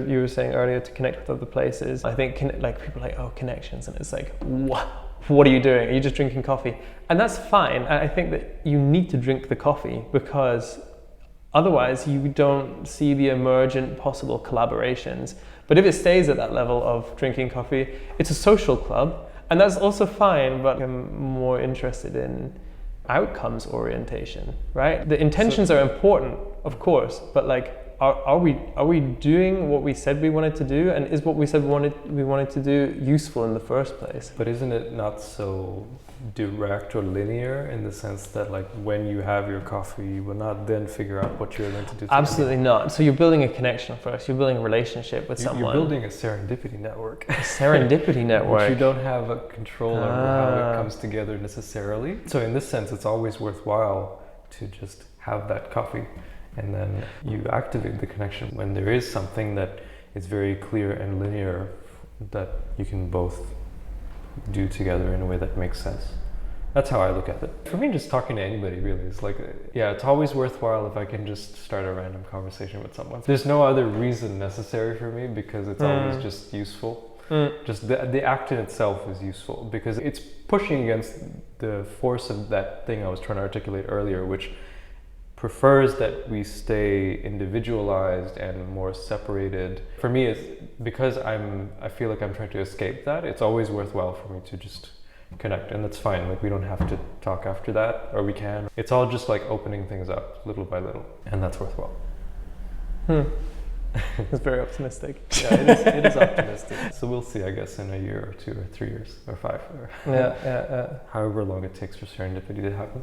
You were saying earlier to connect with other places. I think like people are like, oh, connections, and it's like, what are you doing? Are you just drinking coffee? And that's fine. I think that you need to drink the coffee because otherwise you don't see the emergent possible collaborations. But if it stays at that level of drinking coffee, it's a social club, and that's also fine, but I'm more interested in outcomes orientation, right? The intentions are important, of course, but like, are we doing what we said we wanted to do, and is what we said we wanted to do useful in the first place? But isn't it not so direct or linear in the sense that like when you have your coffee you will not then figure out what you're going to do together? Absolutely not. So you're building a connection first, you're building a relationship with someone. You're building a serendipity network. A serendipity network. Which you don't have a control over how it comes together necessarily. So in this sense it's always worthwhile to just have that coffee, and then you activate the connection when there is something that is very clear and linear that you can both do together in a way that makes sense. That's how I look at it. For me, just talking to anybody really is like, yeah, it's always worthwhile if I can just start a random conversation with someone. There's no other reason necessary for me because it's always just useful. Just the act in itself is useful because it's pushing against the force of that thing I was trying to articulate earlier, which prefers that we stay individualized and more separated. For me, it's because I feel like I'm trying to escape that. It's always worthwhile for me to just connect, and that's fine. Like we don't have to talk after that, or we can. It's all just like opening things up little by little, and that's worthwhile. It's very optimistic. Yeah, it is optimistic. So we'll see, I guess, in a year or 2 or 3 years or 5 or yeah. however long it takes for serendipity to happen.